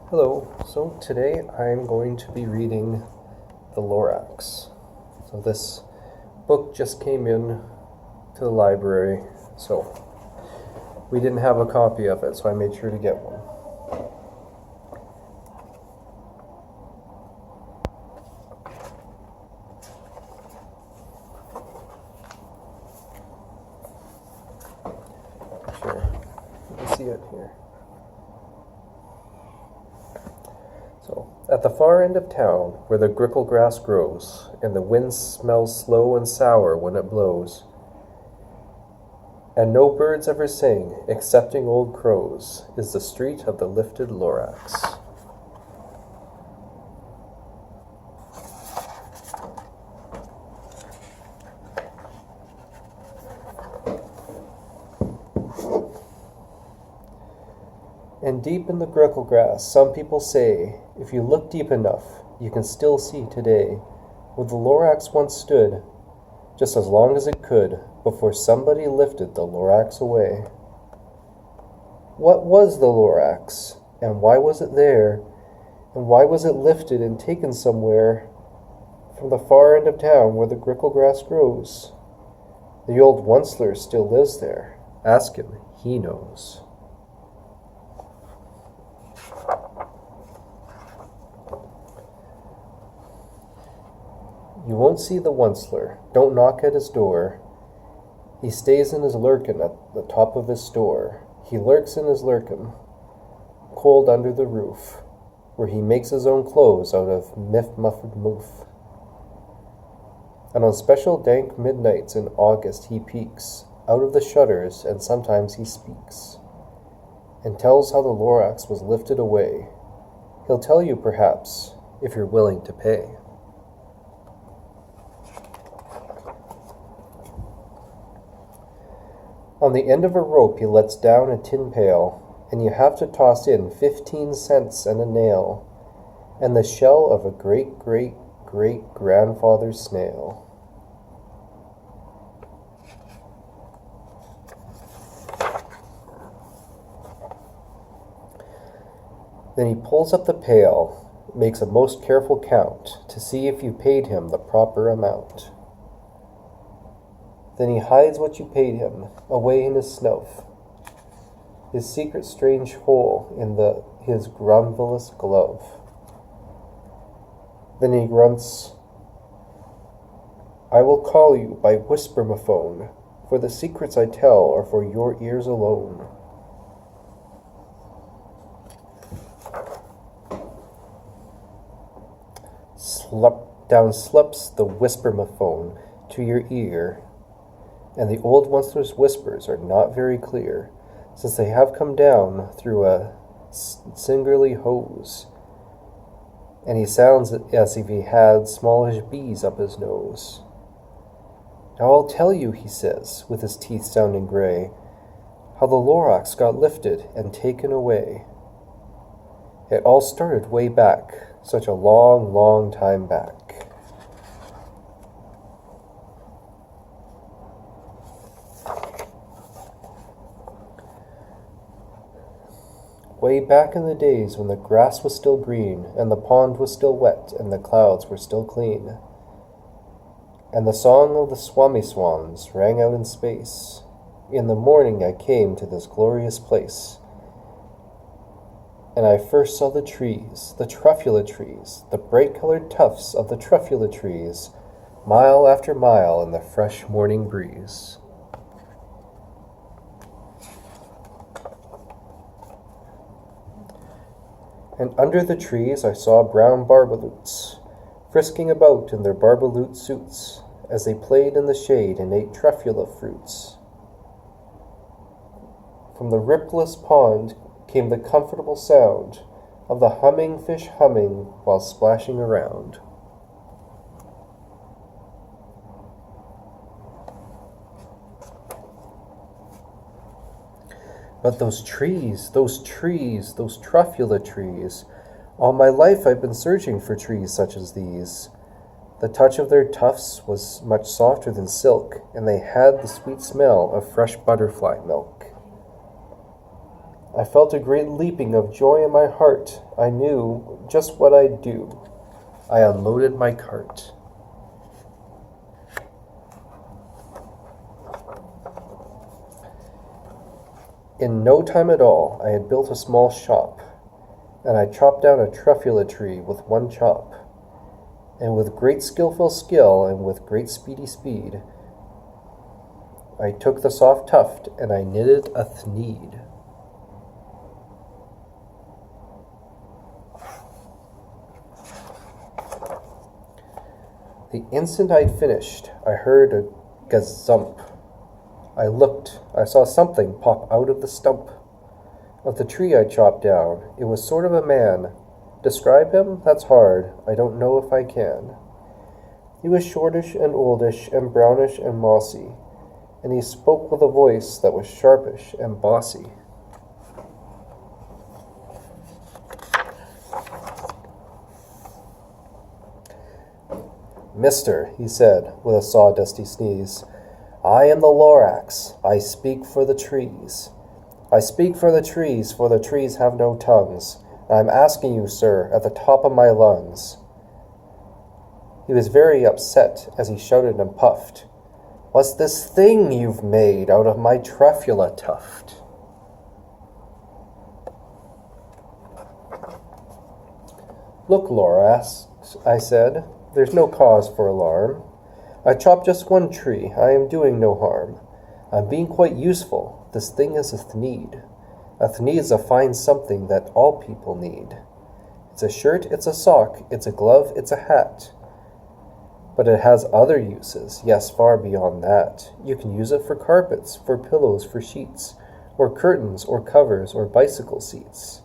Hello, so today I'm going to be reading the Lorax. So this book just came in to the library, so we didn't have a copy of it, so I made sure to get one. Sure, you can see it here. So, at the far end of town, where the grickle grass grows, and the wind smells slow and sour when it blows, and no birds ever sing, excepting old crows, is the street of the lifted Lorax. And deep in the grickle grass, some people say, if you look deep enough, you can still see today where the Lorax once stood, just as long as it could, before somebody lifted the Lorax away. What was the Lorax, and why was it there, and why was it lifted and taken somewhere from the far end of town where the grickle grass grows? The old Onceler still lives there. Ask him, he knows. You won't see the Onceler. Don't knock at his door. He stays in his lurkin at the top of his store. He lurks in his lurkin, cold under the roof, where he makes his own clothes out of muffled moof. And on special dank midnights in August he peeks out of the shutters, and sometimes he speaks, and tells how the Lorax was lifted away. He'll tell you, perhaps, if you're willing to pay. On the end of a rope he lets down a tin pail, and you have to toss in 15 cents and a nail, and the shell of a great-great-great-grandfather's snail. Then he pulls up the pail, makes a most careful count, to see if you paid him the proper amount. Then he hides what you paid him, away in his snout, his secret strange hole in his grumblous glove. Then he grunts, I will call you by whispermaphone, for the secrets I tell are for your ears alone. Down slips the whispermaphone to your ear, and the old Onceler's whispers are not very clear, since they have come down through a singularly hose, and he sounds as if he had smallish bees up his nose. Now I'll tell you, he says, with his teeth sounding gray, how the Lorax got lifted and taken away. It all started way back, such a long, long time back. Way back in the days when the grass was still green, and the pond was still wet, and the clouds were still clean, and the song of the swami swans rang out in space, in the morning I came to this glorious place, and I first saw the trees, the truffula trees, the bright-colored tufts of the truffula trees, mile after mile in the fresh morning breeze. And under the trees I saw brown barbaloots, frisking about in their barbaloot suits, as they played in the shade and ate truffula fruits. From the ripless pond came the comfortable sound of the humming fish humming while splashing around. But those trees, those truffula trees, all my life I've been searching for trees such as these. The touch of their tufts was much softer than silk, and they had the sweet smell of fresh butterfly milk. I felt a great leaping of joy in my heart. I knew just what I'd do. I unloaded my cart. In no time at all, I had built a small shop, and I chopped down a truffula tree with one chop. And with great skillful skill, and with great speedy speed, I took the soft tuft, and I knitted a thneed. The instant I'd finished, I heard a gazump. I looked. I saw something pop out of the stump of the tree I chopped down. It was sort of a man. Describe him? That's hard. I don't know if I can. He was shortish and oldish and brownish and mossy, and he spoke with a voice that was sharpish and bossy. Mister, he said, with a sawdusty sneeze, I am the Lorax. I speak for the trees. I speak for the trees have no tongues. And I'm asking you, sir, at the top of my lungs. He was very upset as he shouted and puffed. What's this thing you've made out of my truffula tuft? Look, Lorax, I said, there's no cause for alarm. I chopped just one tree. I am doing no harm. I'm being quite useful. This thing is a thneed. A thneed is a fine something that all people need. It's a shirt, it's a sock, it's a glove, it's a hat. But it has other uses, yes, far beyond that. You can use it for carpets, for pillows, for sheets, or curtains, or covers, or bicycle seats.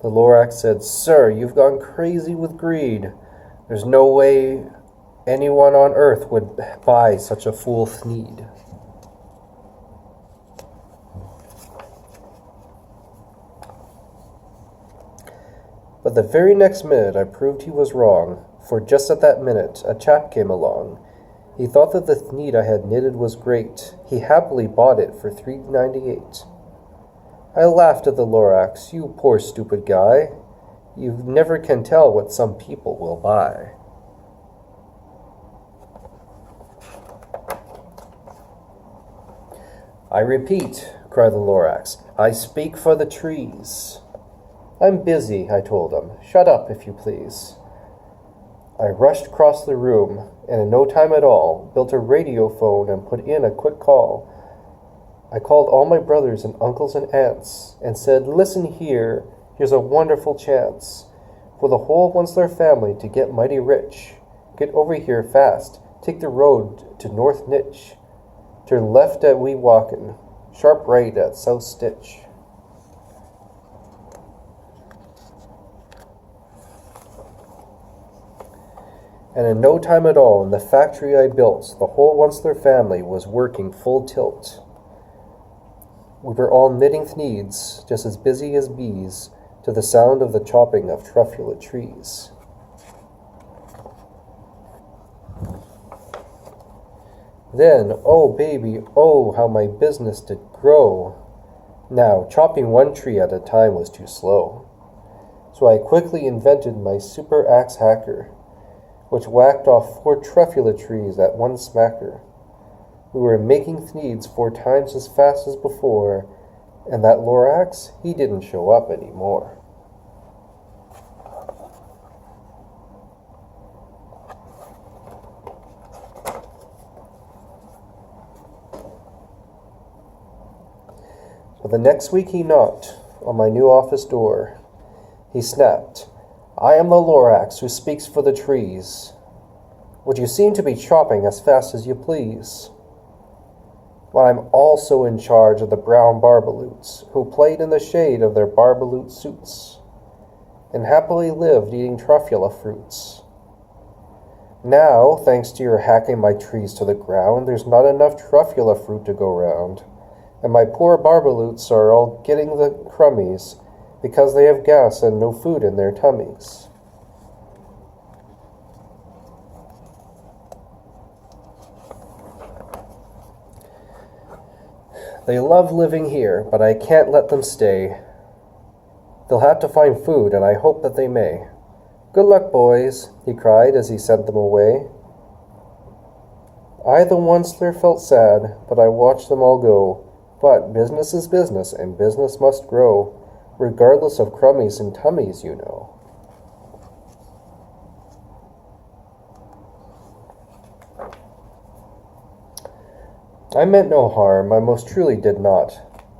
The Lorax said, Sir, you've gone crazy with greed. There's no way anyone on earth would buy such a fool thneed. But the very next minute I proved he was wrong, for just at that minute a chap came along. He thought that the thneed I had knitted was great. He happily bought it for $3.98. I laughed at the Lorax. You poor stupid guy. You never can tell what some people will buy. I repeat, cried the Lorax, I speak for the trees. I'm busy, I told him. Shut up, if you please. I rushed across the room, and in no time at all, built a radio phone and put in a quick call. I called all my brothers and uncles and aunts, and said, Listen here, here's a wonderful chance for the whole Once-Their family to get mighty rich. Get over here fast. Take the road to North Nitch. Turn left at Weewalkin, sharp right at South Stitch. And in no time at all, in the factory I built, the whole Once-Their family was working full tilt. We were all knitting thneeds, just as busy as bees, to the sound of the chopping of truffula trees. Then, oh baby, oh how my business did grow. Now, chopping one tree at a time was too slow. So I quickly invented my super axe hacker, which whacked off 4 truffula trees at one smacker. We were making thneeds 4 times as fast as before, and that Lorax, he didn't show up anymore. So the next week he knocked on my new office door. He snapped, I am the Lorax who speaks for the trees. Would you seem to be chopping as fast as you please? But I'm also in charge of the brown barbaloots, who played in the shade of their barbaloot suits, and happily lived eating truffula fruits. Now, thanks to your hacking my trees to the ground, there's not enough truffula fruit to go round, and my poor barbaloots are all getting the crummies, because they have gas and no food in their tummies. They love living here, but I can't let them stay. They'll have to find food, and I hope that they may. Good luck, boys, he cried as he sent them away. I, the Onceler, felt sad, but I watched them all go. But business is business, and business must grow, regardless of crummies and tummies, you know. I meant no harm, I most truly did not.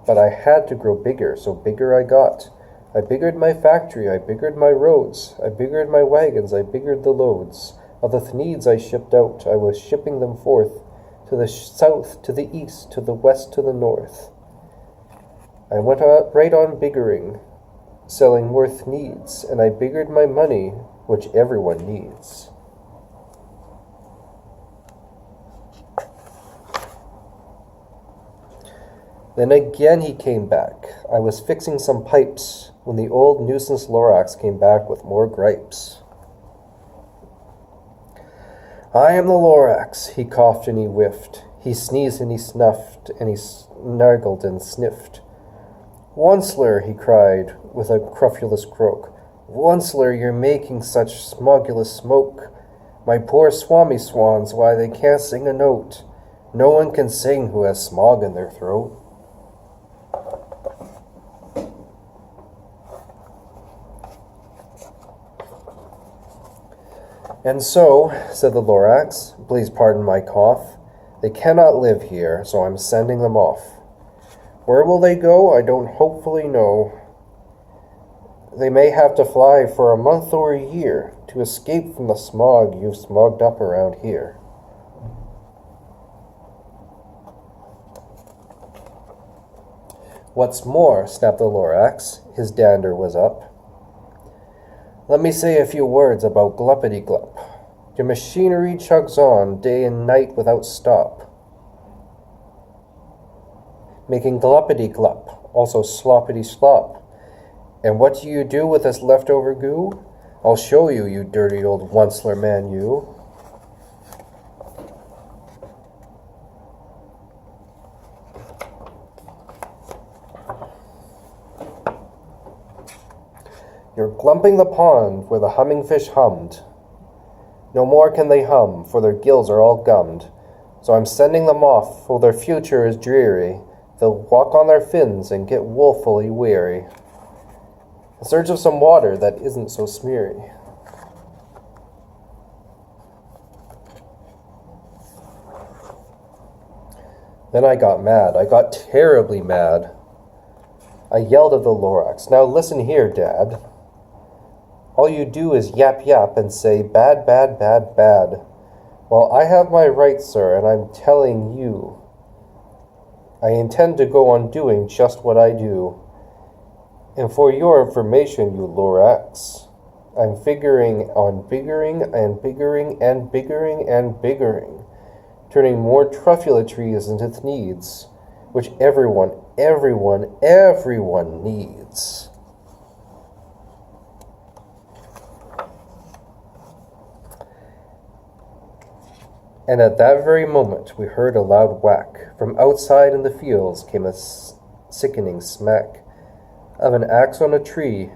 But I had to grow bigger, so bigger I got. I biggered my factory, I biggered my roads, I biggered my wagons, I biggered the loads. Of the Thneeds I shipped out, I was shipping them forth, to the south, to the east, to the west, to the north. I went right on biggering, selling more Thneeds, and I biggered my money, which everyone needs. Then again he came back. I was fixing some pipes when the old nuisance Lorax came back with more gripes. I am the Lorax, he coughed and he whiffed. He sneezed and he snuffed, and he snargled and sniffed. Onceler, he cried with a crofulous croak. Onceler, you're making such smogulous smoke. My poor swami swans, why they can't sing a note. No one can sing who has smog in their throat. And so, said the Lorax, please pardon my cough, they cannot live here, so I'm sending them off. Where will they go? I don't hopefully know. They may have to fly for a month or a year to escape from the smog you've smogged up around here. What's more, snapped the Lorax, his dander was up. Let me say a few words about Gluppity-Glup. Your machinery chugs on day and night without stop, making Gluppity-Glup, also Sloppity-Slop. And what do you do with this leftover goo? I'll show you, you dirty old Onceler man, you. You're glumping the pond where the humming fish hummed. No more can they hum, for their gills are all gummed. So I'm sending them off, for their future is dreary. They'll walk on their fins and get woefully weary, in search of some water that isn't so smeary. Then I got mad. I got terribly mad. I yelled at the Lorax, now listen here, Dad. All you do is yap yap and say bad, bad, bad, bad. Well, I have my rights, sir, and I'm telling you, I intend to go on doing just what I do. And for your information, you Lorax, I'm figuring on biggering and biggering and biggering and biggering, turning more truffulatries into Thneeds, which everyone needs. And at that very moment we heard a loud whack. From outside in the fields came a sickening smack of an axe on a tree,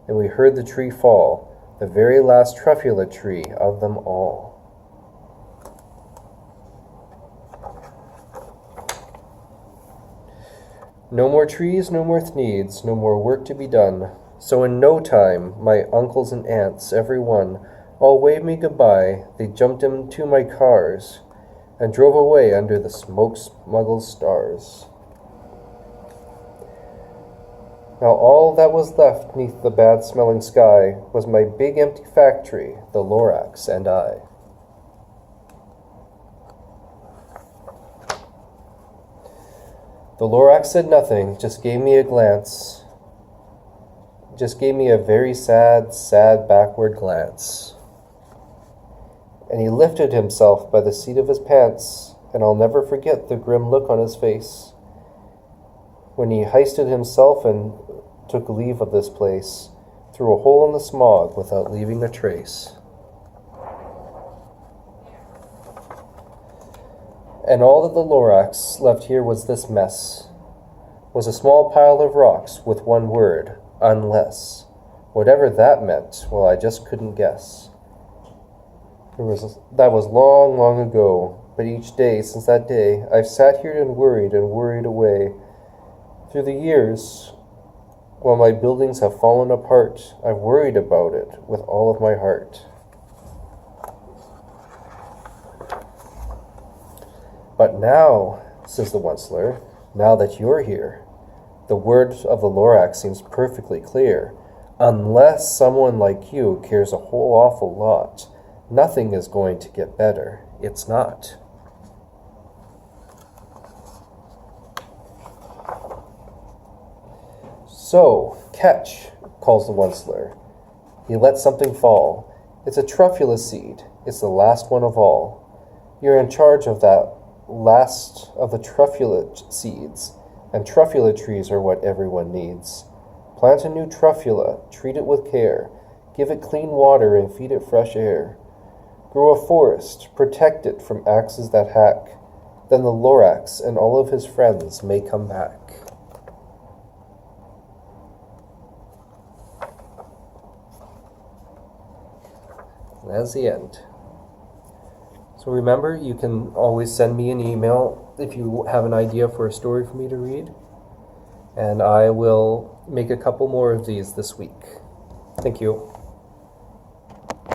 and we heard the tree fall, the very last truffulatry of them all. No more trees, no more Thneeds, no more work to be done. So in no time, my uncles and aunts, every one, all waved me goodbye. They jumped into my cars and drove away under the smoke-smuggled stars. Now all that was left neath the bad-smelling sky was my big empty factory, the Lorax and I. The Lorax said nothing, just gave me a glance. Just gave me a very sad, sad backward glance. And he lifted himself by the seat of his pants, and I'll never forget the grim look on his face when he hoisted himself and took leave of this place, through a hole in the smog without leaving a trace. And all that the Lorax left here was this mess. was a small pile of rocks with one word, unless. Whatever that meant, well, I just couldn't guess. That was long, long ago, but each day since that day, I've sat here and worried away. Through the years, while my buildings have fallen apart, I've worried about it with all of my heart. But now, says the Onceler, now that you're here, the word of the Lorax seems perfectly clear. Unless someone like you cares a whole awful lot, nothing is going to get better. It's not. So, catch, calls the Onceler. He lets something fall. It's a truffula seed. It's the last one of all. You're in charge of that last of the truffula seeds, and truffula trees are what everyone needs. Plant a new truffula, treat it with care, give it clean water and feed it fresh air. Grow a forest, protect it from axes that hack. Then the Lorax and all of his friends may come back. And that's the end. So remember, you can always send me an email if you have an idea for a story for me to read. And I will make a couple more of these this week. Thank you.